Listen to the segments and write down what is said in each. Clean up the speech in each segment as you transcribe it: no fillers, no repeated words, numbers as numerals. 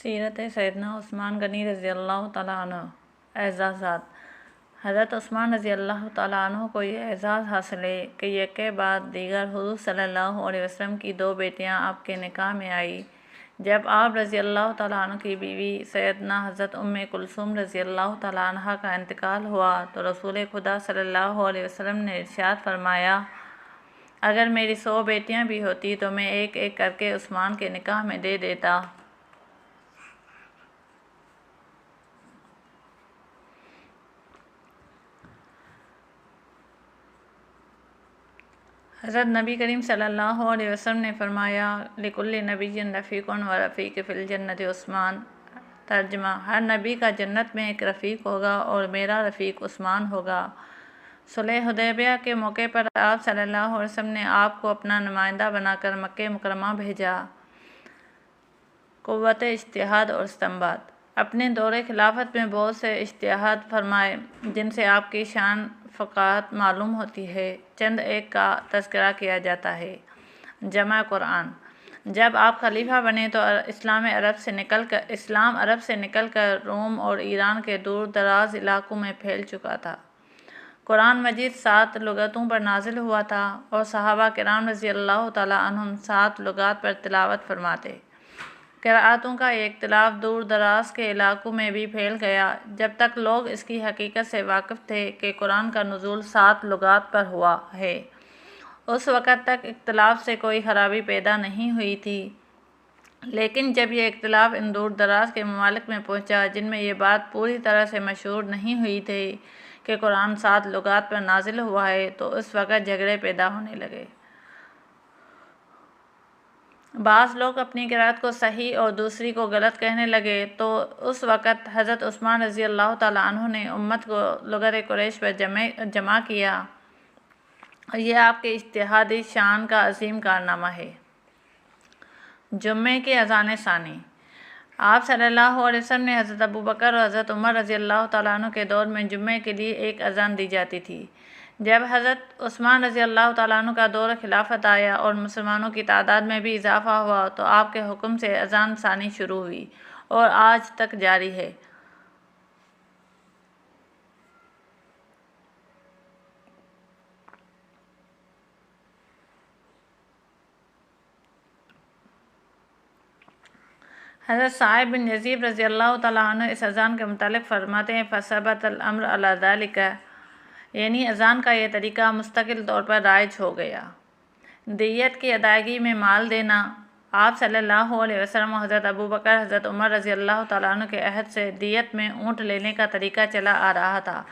سیرت سیدنا عثمان غنی رضی اللہ تعالیٰ عنہ۔ اعزازات: حضرت عثمان رضی اللہ تعالیٰ عنہ کو یہ اعزاز حاصل ہے کہ یک کے بعد دیگر حضور صلی اللہ علیہ وسلم کی دو بیٹیاں آپ کے نکاح میں آئیں۔ جب آپ رضی اللہ تعالیٰ عنہ کی بیوی سیدنا حضرت ام کلثوم رضی اللہ تعالیٰ عنہ کا انتقال ہوا تو رسول خدا صلی اللہ علیہ وسلم نے ارشاد فرمایا، اگر میری 100 بیٹیاں بھی ہوتی تو میں ایک ایک کر کے عثمان کے نکاح میں دے دیتا۔ حضرت نبی کریم صلی اللہ علیہ وسلم نے فرمایا، لِكُلِّ نَبِيٍّ رَفِيقٌ وَرَفِيقِ فِي الْجَنَّةِ عثمان۔ ترجمہ: ہر نبی کا جنت میں ایک رفیق ہوگا اور میرا رفیق عثمان ہوگا۔ صلح حدیبیہ کے موقع پر آپ صلی اللہ علیہ وسلم نے آپ کو اپنا نمائندہ بنا کر مکہ مکرمہ بھیجا۔ قوت اجتہاد اور استنباط: اپنے دور خلافت میں بہت سے اجتہاد فرمائے جن سے آپ کی شان فقاہت معلوم ہوتی ہے۔ چند ایک کا تذکرہ کیا جاتا ہے۔ جمع قرآن: جب آپ خلیفہ بنے تو اسلام عرب سے نکل کر روم اور ایران کے دور دراز علاقوں میں پھیل چکا تھا۔ قرآن مجید 7 لغتوں پر نازل ہوا تھا اور صحابہ کرام رضی اللہ تعالیٰ عنہم 7 لغات پر تلاوت فرماتے۔ قرأتوں کا یہ اختلاف دور دراز کے علاقوں میں بھی پھیل گیا جب تک لوگ اس کی حقیقت سے واقف تھے کہ قرآن کا نزول 7 لغات پر ہوا ہے۔ اس وقت تک اختلاف سے کوئی خرابی پیدا نہیں ہوئی تھی، لیکن جب یہ اختلاف ان دور دراز کے ممالک میں پہنچا جن میں یہ بات پوری طرح سے مشہور نہیں ہوئی تھی کہ قرآن 7 لغات پر نازل ہوا ہے، تو اس وقت جھگڑے پیدا ہونے لگے۔ بعض لوگ اپنی قرأت کو صحیح اور دوسری کو غلط کہنے لگے تو اس وقت حضرت عثمان رضی اللہ تعالیٰ عنہ نے امت کو لغت قریش پر جمع کیا اور یہ آپ کے اجتہادی شان کا عظیم کارنامہ ہے۔ جمعے کی اذان ثانی: آپ صلی اللہ علیہ وسلم نے حضرت ابوبکر اور حضرت عمر رضی اللہ تعالیٰ عنہ کے دور میں جمعے کے لیے ایک اذان دی جاتی تھی۔ جب حضرت عثمان رضی اللہ تعالیٰ عنہ کا دور خلافت آیا اور مسلمانوں کی تعداد میں بھی اضافہ ہوا تو آپ کے حکم سے اذان ثانی شروع ہوئی اور آج تک جاری ہے۔ حضرت سعید بن یزید رضی اللہ تعالیٰ عنہ اس اذان کے متعلق فرماتے ہیں، فَثَبَتَ الْأَمْرُ عَلَى ذَلِكَ، یعنی اذان کا یہ طریقہ مستقل طور پر رائج ہو گیا۔ دیت کی ادائیگی میں مال دینا: آپ صلی اللہ علیہ وسلم اور حضرت ابوبکر حضرت عمر رضی اللہ تعالیٰ عنہ کے عہد سے دیت میں اونٹ لینے کا طریقہ چلا آ رہا تھا۔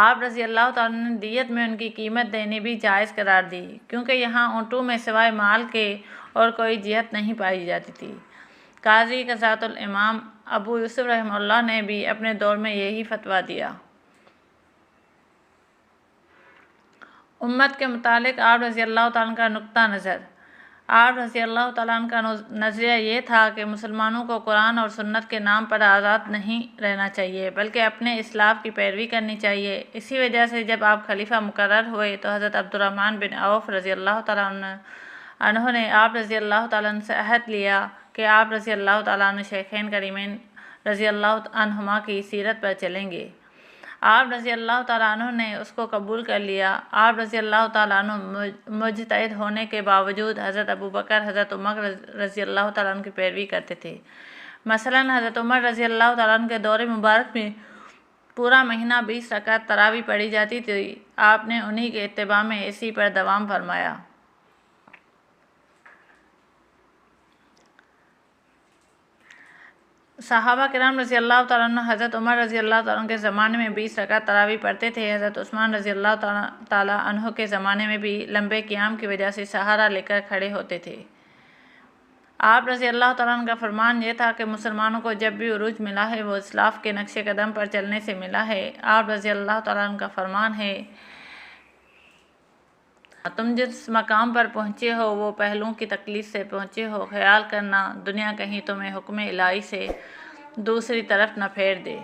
آپ رضی اللہ تعالیٰ عنہ نے دیت میں ان کی قیمت دینی بھی جائز قرار دی، کیونکہ یہاں اونٹوں میں سوائے مال کے اور کوئی جہت نہیں پائی جاتی تھی۔ قاضی قضات الامام ابو یوسف رحمہ اللہ نے بھی اپنے دور میں یہی فتویٰ دیا۔ امت کے متعلق آپ رضی اللہ تعالیٰ عنہ کا نقطہ نظر: آپ رضی اللہ تعالیٰ عنہ کا نظریہ یہ تھا کہ مسلمانوں کو قرآن اور سنت کے نام پر آزاد نہیں رہنا چاہیے بلکہ اپنے اسلاف کی پیروی کرنی چاہیے۔ اسی وجہ سے جب آپ خلیفہ مقرر ہوئے تو حضرت عبدالرحمن بن عوف رضی اللہ تعالیٰ عنہ نے آپ رضی اللہ تعالیٰ عنہ سے عہد لیا کہ آپ رضی اللہ تعالیٰ عنہ شیخین کریمین رضی اللہ عنہما کی سیرت پر چلیں گے۔ آپ رضی اللہ تعالیٰ عنہ نے اس کو قبول کر لیا۔ آپ رضی اللہ تعالیٰ عنہ مجتہد ہونے کے باوجود حضرت ابوبکر حضرت عمر رضی اللہ تعالیٰ عنہ کی پیروی کرتے تھے۔ مثلاً حضرت عمر رضی اللہ تعالیٰ عنہ کے دور مبارک میں پورا مہینہ 20 رکعت تراویح پڑھی جاتی تھی۔ آپ نے انہی کے اتباع میں اسی پر دوام فرمایا۔ صحابہ کرام رضی اللہ تعالیٰ عنہ حضرت عمر رضی اللہ تعالیٰ عنہ کے زمانے میں 20 رکعت تراویح پڑھتے تھے۔ حضرت عثمان رضی اللہ تعالیٰ عنہ کے زمانے میں بھی لمبے قیام کی وجہ سے سہارا لے کر کھڑے ہوتے تھے۔ آپ رضی اللہ تعالیٰ عنہ کا فرمان یہ تھا کہ مسلمانوں کو جب بھی عروج ملا ہے وہ اسلاف کے نقش قدم پر چلنے سے ملا ہے۔ آپ رضی اللہ تعالیٰ عنہ کا فرمان ہے، تم جس مقام پر پہنچے ہو وہ پہلوؤں کی تکلیف سے پہنچے ہو، خیال کرنا دنیا کہیں تمہیں حکم الہی سے دوسری طرف نہ پھیر دے۔